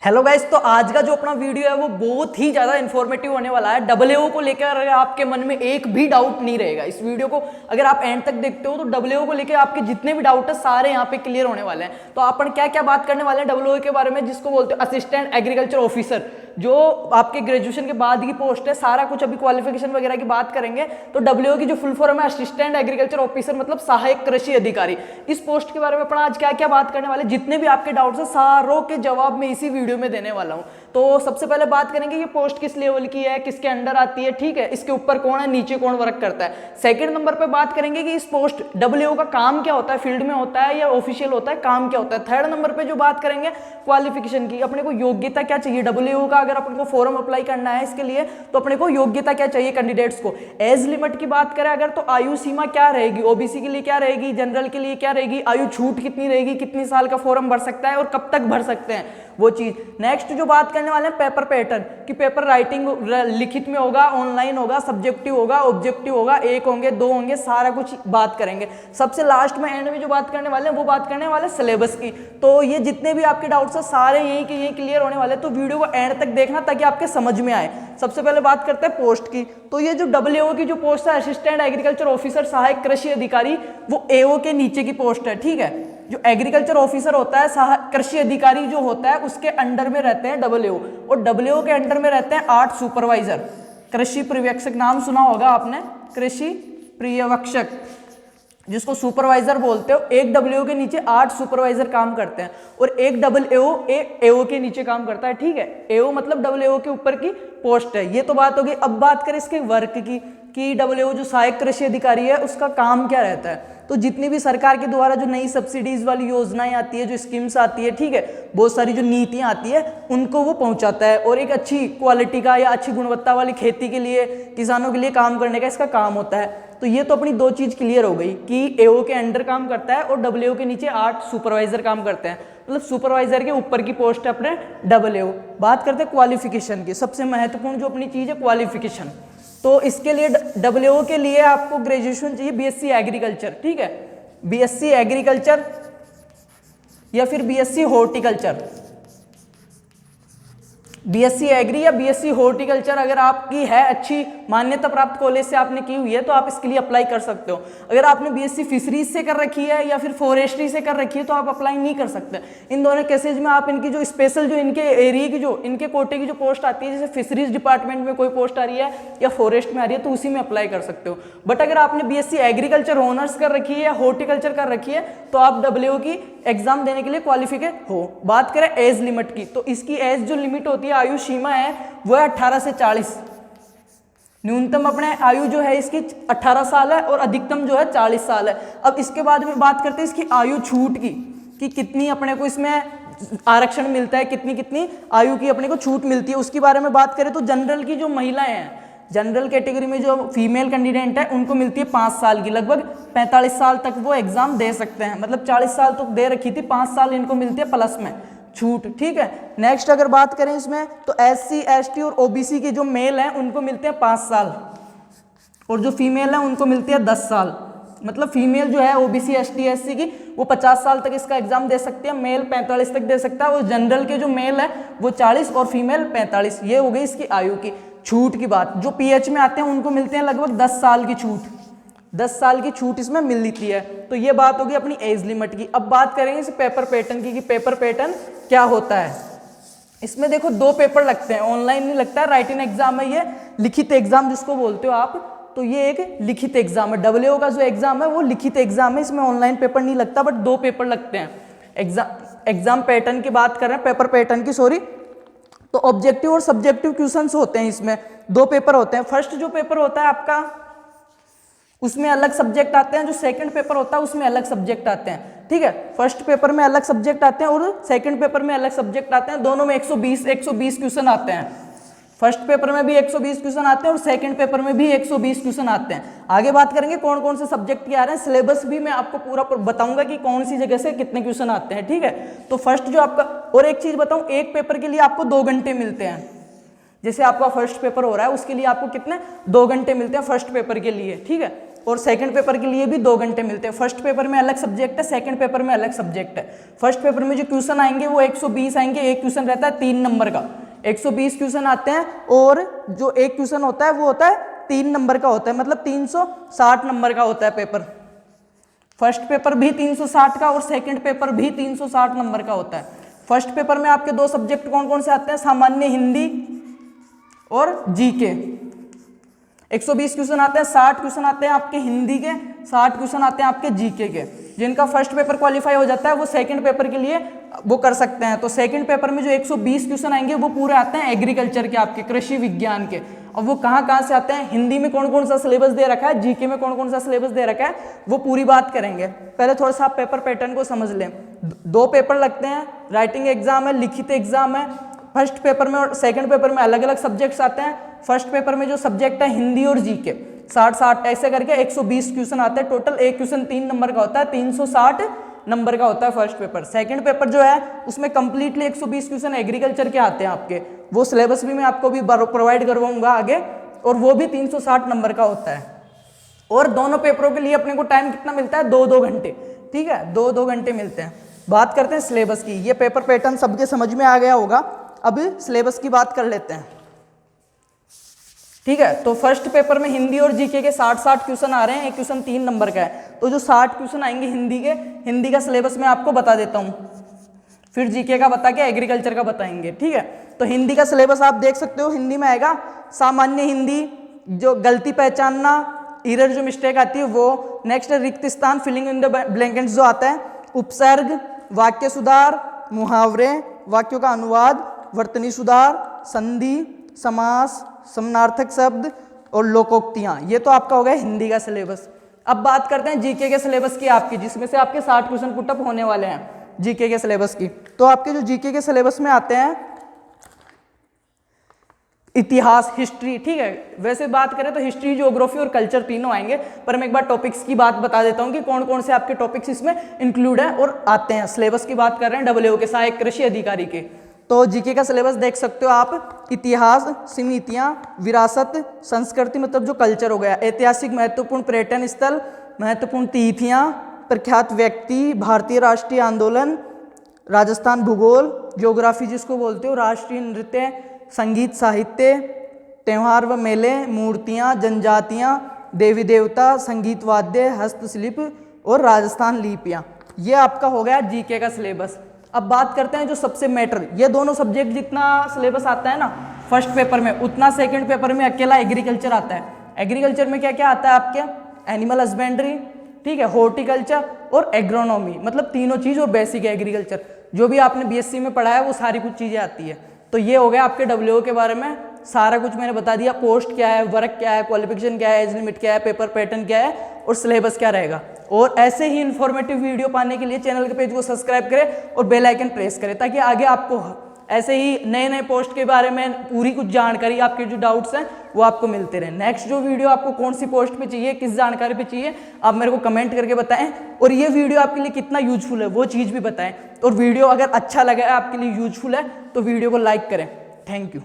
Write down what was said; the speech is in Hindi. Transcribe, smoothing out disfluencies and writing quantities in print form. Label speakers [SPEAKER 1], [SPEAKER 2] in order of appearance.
[SPEAKER 1] हेलो गाइस, तो आज का जो अपना वीडियो है वो बहुत ही ज़्यादा इन्फॉर्मेटिव होने वाला है। डब्ल्यूओ को लेकर अगर आपके मन में एक भी डाउट नहीं रहेगा, इस वीडियो को अगर आप एंड तक देखते हो तो डब्ल्यूओ को लेकर आपके जितने भी डाउट है सारे यहाँ पे क्लियर होने वाले हैं। तो अपन क्या क्या बात करने वाले हैं डब्ल्यूओ के बारे में, जिसको बोलते हैं असिस्टेंट एग्रीकल्चर ऑफिसर, जो आपके ग्रेजुएशन के बाद की पोस्ट है। सारा कुछ अभी क्वालिफिकेशन वगैरह की बात करेंगे। तो डब्ल्यूओ की जो फुल फॉर्म है असिस्टेंट एग्रीकल्चर ऑफिसर, मतलब सहायक कृषि अधिकारी। इस पोस्ट के बारे में अपन आज क्या क्या बात करने वाले, जितने भी आपके डाउट्स हैं सारों के जवाब मैं इसी वीडियो में देने वाला हूं। तो सबसे पहले बात करेंगे ये पोस्ट किस लेवल की है, किसके अंडर आती है, ठीक है, इसके ऊपर कौन है, नीचे कौन वर्क करता है। सेकंड नंबर पे बात करेंगे कि इस पोस्ट डब्ल्यूओ का काम क्या होता है, फील्ड में होता है या ऑफिशियल होता है, काम क्या होता है। थर्ड नंबर पे जो बात करेंगे क्वालिफिकेशन की, अपने को योग्यता क्या चाहिए डब्ल्यूओ का, अगर अपन को फॉर्म अप्लाई करना है इसके लिए तो अपने को योग्यता क्या चाहिए कैंडिडेट्स को। एज लिमिट की बात करें अगर तो आयु सीमा क्या रहेगी, ओबीसी के लिए क्या रहेगी, जनरल के लिए क्या रहेगी, आयु छूट कितनी रहेगी, कितनी साल का फॉर्म भर सकता है और कब तक भर सकते हैं वो चीज। नेक्स्ट जो बात करने वाले हैं पेपर पैटर्न कि पेपर राइटिंग लिखित में होगा, ऑनलाइन होगा, सब्जेक्टिव होगा, ऑब्जेक्टिव होगा, एक होंगे, दो होंगे, सारा कुछ बात करेंगे। सबसे लास्ट में एंड में जो बात करने वाले हैं वो बात करने वाले सिलेबस की। तो ये जितने भी आपके डाउट्स हैं सारे यही के यही क्लियर होने वाले हैं। तो वीडियो को एंड तक देखना ताकि आपके समझ में आए। सबसे पहले बात करते हैं पोस्ट की। तो ये जो डब्ल्यूओ की जो पोस्ट है असिस्टेंट एग्रीकल्चर ऑफिसर सहायक कृषि अधिकारी, वो एओ के नीचे की पोस्ट है, ठीक है। जो एग्रीकल्चर ऑफिसर होता है, कृषि अधिकारी जो होता है, उसके अंडर में रहते हैं डब्ल्यूओ, और डब्ल्यूओ के अंडर में रहते हैं 8 सुपरवाइजर। कृषि पर्यवेक्षक नाम सुना होगा आपने, कृषि पर्यवेक्षक जिसको सुपरवाइजर बोलते हो। एक डब्ल्यूओ के नीचे 8 सुपरवाइजर काम करते हैं और एक डब्ल्यूओ एक एओ के नीचे काम करता है, ठीक है। एओ मतलब डब्ल्यूओ के ऊपर की पोस्ट है। ये तो बात होगी। अब बात करें इसके वर्क की कि डब्ल्यूओ जो सहायक कृषि अधिकारी है उसका काम क्या रहता है। तो जितनी भी सरकार के द्वारा जो नई सब्सिडीज वाली योजनाएं आती है, जो स्कीम्स आती है, ठीक है, बहुत सारी जो नीतियां आती है उनको वो पहुंचाता है और एक अच्छी क्वालिटी का या अच्छी गुणवत्ता वाली खेती के लिए, किसानों के लिए काम करने का इसका काम होता है। तो ये तो अपनी दो चीज क्लियर हो गई कि एओ के अंडर काम करता है और डब्ल्यूओ के नीचे 8 सुपरवाइजर काम करते हैं, मतलब सुपरवाइजर के ऊपर की पोस्ट है अपने डब्ल्यूओ। बात करते हैं क्वालिफिकेशन की। सबसे महत्वपूर्ण जो अपनी चीज है क्वालिफिकेशन। तो इसके लिए डब्ल्यूओ के लिए आपको ग्रेजुएशन चाहिए बीएससी एग्रीकल्चर, ठीक है, बीएससी एग्रीकल्चर या फिर बीएससी हॉर्टिकल्चर। बीएससी एग्री या बीएससी हॉर्टिकल्चर अगर आपकी है, अच्छी मान्यता प्राप्त कॉलेज से आपने की हुई है तो आप इसके लिए अप्लाई कर सकते हो। अगर आपने बीएससी फिशरीज से कर रखी है या फिर फॉरेस्ट्री से कर रखी है तो आप अप्लाई नहीं कर सकते। इन दोनों केसेज में आप इनकी जो स्पेशल जो इनके एरिया की जो इनके कोटे की जो पोस्ट आती है, जैसे फिशरीज डिपार्टमेंट में कोई पोस्ट आ रही है या फॉरेस्ट में आ रही है तो उसी में अप्लाई कर सकते हो। बट अगर आपने बीएससी एग्रीकल्चर ऑनर्स कर रखी है या हॉर्टिकल्चर कर रखी है तो आप डब्ल्यूओ की एग्जाम देने के लिए क्वालिफिकेट हो। बात करें एज लिमिट की, तो इसकी एज जो लिमिट होती है, आयु सीमा है, वो है 18 से 40। न्यूनतम अपने आयु जो है इसकी 18 साल है और अधिकतम जो है 40 साल है। अब इसके बाद में बात करते हैं इसकी आयु छूट की कि कितनी अपने को इसमें आरक्षण मिलता है, कितनी कितनी आयु की अपने को छूट मिलती है। उसके बारे में बात करें तो जनरल की जो महिलाएं हैं, जनरल कैटेगरी में जो फीमेल कैंडिडेट है उनको मिलती है 5 साल की, लगभग 45 साल तक वो एग्जाम दे सकते हैं, मतलब 40 साल तो दे रखी थी, 5 साल इनको मिलती है प्लस में छूट, ठीक है। नेक्स्ट अगर बात करें इसमें तो एससी एसटी और ओबीसी के जो मेल हैं उनको मिलते हैं 5 साल और जो फीमेल है उनको मिलती है 10 साल। मतलब फीमेल जो है ओबीसी एसटी एससी की वो 50 साल तक इसका एग्जाम दे सकती है, मेल 45 तक दे सकता है और जनरल के जो मेल है वो 40 और फीमेल 45। ये हो गई इसकी आयु की छूट की बात। जो पीएच में आते हैं उनको मिलते हैं लगभग 10 साल की छूट, 10 साल की छूट इसमें मिल लेती है। तो ये बात होगी अपनी एज लिमिट की। अब बात करेंगे इस पेपर पैटर्न की कि पेपर पैटर्न क्या होता है। इसमें देखो 2 पेपर लगते हैं, ऑनलाइन नहीं लगता है, राइटिंग एग्जाम है, ये लिखित एग्जाम जिसको बोलते हो आप। तो ये एक लिखित एग्जाम है, डब्ल्यूओ का जो एग्जाम है वो लिखित एग्जाम है, इसमें ऑनलाइन पेपर नहीं लगता, बट 2 पेपर लगते हैं। एग्जाम पैटर्न की बात कर रहे हैं, पेपर पैटर्न की, सॉरी। तो ऑब्जेक्टिव और सब्जेक्टिव क्वेश्चंस होते हैं, इसमें 2 पेपर होते हैं। फर्स्ट जो पेपर होता है आपका उसमें अलग सब्जेक्ट आते हैं, जो सेकंड पेपर होता है उसमें अलग सब्जेक्ट आते हैं, ठीक है। फर्स्ट पेपर में अलग सब्जेक्ट आते हैं और सेकंड पेपर में अलग सब्जेक्ट आते हैं। दोनों में 120 क्वेश्चन आते हैं। फर्स्ट पेपर में भी 120 क्वेश्चन आते हैं और सेकंड पेपर में भी 120 क्वेश्चन आते हैं। आगे बात करेंगे कौन कौन से सब्जेक्ट के आ रहे हैं, सिलेबस भी मैं आपको पूरा बताऊंगा कि कौन सी जगह से कितने क्वेश्चन आते हैं, ठीक है। तो फर्स्ट जो आपका, और एक चीज बताऊं, एक पेपर के लिए आपको 2 घंटे मिलते हैं। जैसे आपका फर्स्ट पेपर हो रहा है उसके लिए आपको कितने 2 घंटे मिलते हैं फर्स्ट पेपर के लिए, ठीक है। और सेकंड पेपर के लिए भी 2 घंटे मिलते हैं। फर्स्ट पेपर में अलग सब्जेक्ट है, सेकंड पेपर में अलग सब्जेक्ट है। फर्स्ट पेपर में जो क्वेश्चन आएंगे वो 120 आएंगे, एक क्वेश्चन रहता है 3 नंबर का, 120 क्वेश्चन आते हैं, और जो एक क्वेश्चन होता है वो होता है 3 नंबर का होता है, मतलब 360 नंबर का होता है पेपर। फर्स्ट पेपर भी 360 का और सेकंड पेपर भी 360 नंबर का होता है। फर्स्ट पेपर में आपके 2 सब्जेक्ट कौन कौन से आते हैं, सामान्य हिंदी और जीके। 120 क्वेश्चन आते हैं, 60 क्वेश्चन आते हैं आपके हिंदी के, 60 क्वेश्चन आते हैं आपके जीके के। जिनका फर्स्ट पेपर क्वालिफाई हो जाता है वो सेकंड पेपर के लिए वो कर सकते हैं। तो सेकंड पेपर में जो 120 क्वेश्चन आएंगे वो पूरे आते हैं एग्रीकल्चर के, आपके कृषि विज्ञान के। अब वो कहाँ से आते हैं, हिंदी में कौन कौन सा सिलेबस दे रखा है, जीके में कौन कौन सा सिलेबस दे रखा है, वो पूरी बात करेंगे। पहले थोड़ा सा आप पेपर पैटर्न को समझ लें। 2 पेपर लगते हैं, राइटिंग एग्जाम है, लिखित एग्जाम है। फर्स्ट पेपर में और सेकंड पेपर में अलग अलग सब्जेक्ट्स आते हैं। फर्स्ट पेपर में जो सब्जेक्ट है हिंदी और जीके, 60-60 ऐसे करके 120 क्वेश्चन आते हैं टोटल। एक क्वेश्चन 3 नंबर का होता है, 360 नंबर का होता है फर्स्ट पेपर। सेकंड पेपर जो है उसमें कंप्लीटली 120 क्वेश्चन एग्रीकल्चर के आते हैं आपके। वो सिलेबस भी मैं आपको भी प्रोवाइड करवाऊंगा आगे, और वो भी 360 नंबर का होता है। और दोनों पेपरों के लिए अपने को टाइम कितना मिलता है, 2-2 घंटे, ठीक है, 2-2 घंटे मिलते हैं। बात करते हैं सिलेबस की। ये पेपर पैटर्न सबके समझ में आ गया होगा। अब सिलेबस की बात कर लेते हैं, ठीक है। तो फर्स्ट पेपर में हिंदी और जीके के 60-60 क्वेश्चन आ रहे हैं, एक क्वेश्चन 3 नंबर का है। तो जो 60 क्वेश्चन आएंगे हिंदी के, हिंदी का सिलेबस मैं आपको बता देता हूँ, फिर जीके का बता के एग्रीकल्चर का बताएंगे, ठीक है। तो हिंदी का सिलेबस आप देख सकते हो, हिंदी में आएगा सामान्य हिंदी, जो गलती पहचानना, एरर जो मिस्टेक आती है वो, नेक्स्ट रिक्त स्थान फिलिंग इन द ब्लैंकेट्स जो आता है, उपसर्ग, वाक्य सुधार, मुहावरे, वाक्यों का अनुवाद, वर्तनी सुधार, संधि, समास, समानार्थक शब्द और लोकोक्तियां। ये तो आपका हो गया हिंदी का सिलेबस। अब बात करते हैं जीके के सिलेबस की आपकी, जिसमें से आपके 60 क्वेश्चन पुटअप होने वाले हैं जीके के सिलेबस की। तो आपके जो जीके के सिलेबस में आते हैं इतिहास, हिस्ट्री, ठीक है। वैसे बात करें तो हिस्ट्री, ज्योग्राफी और कल्चर तीनों आएंगे, पर मैं एक बार टॉपिक्स की बात बता देता हूं कि कौन कौन से आपके टॉपिक्स इसमें इंक्लूड है और आते हैं। सिलेबस की बात कर रहे हैं WO के, सहायक कृषि अधिकारी के। तो जीके का सिलेबस देख सकते हो आप, इतिहास, समितियां, विरासत, संस्कृति मतलब जो कल्चर हो गया, ऐतिहासिक महत्वपूर्ण पर्यटन स्थल, महत्वपूर्ण तिथियां, प्रख्यात व्यक्ति, भारतीय राष्ट्रीय आंदोलन, राजस्थान भूगोल, ज्योग्राफी जिसको बोलते हो, राष्ट्रीय नृत्य, संगीत साहित्य, त्यौहार व मेले, मूर्तियाँ, जनजातियाँ, देवी देवता, संगीत वाद्य, हस्तशिल्प और राजस्थान लिपियाँ। ये आपका हो गया जीके का सिलेबस। अब बात करते हैं जो सबसे मैटर, ये दोनों सब्जेक्ट जितना सिलेबस आता है ना फर्स्ट पेपर में, उतना सेकंड पेपर में अकेला एग्रीकल्चर आता है। एग्रीकल्चर में क्या क्या आता है आपके, एनिमल हस्बेंड्री, ठीक है, हॉर्टिकल्चर और एग्रोनॉमी, मतलब तीनों चीज़, और बेसिक एग्रीकल्चर जो भी आपने BSc में पढ़ा है वो सारी कुछ चीज़ें आती है। तो ये हो गया आपके WO के बारे में, सारा कुछ मैंने बता दिया। पोस्ट क्या है, वर्क क्या है, क्वालिफिकेशन क्या है, एज लिमिट क्या है, पेपर पैटर्न क्या है और सिलेबस क्या रहेगा। और ऐसे ही इन्फॉर्मेटिव वीडियो पाने के लिए चैनल के पेज को सब्सक्राइब करें और बेल आइकन प्रेस करें, ताकि आगे आपको ऐसे ही नए नए पोस्ट के बारे में पूरी कुछ जानकारी, आपके जो डाउट्स हैं वो आपको मिलते रहे। नेक्स्ट जो वीडियो आपको कौन सी पोस्ट पे चाहिए, किस जानकारी पे चाहिए, आप मेरे को कमेंट करके बताएं। और ये वीडियो आपके लिए कितना यूजफुल है वो चीज़ भी बताएं। और वीडियो अगर अच्छा लगा है, आपके लिए यूजफुल है, तो वीडियो को लाइक करें। Thank you.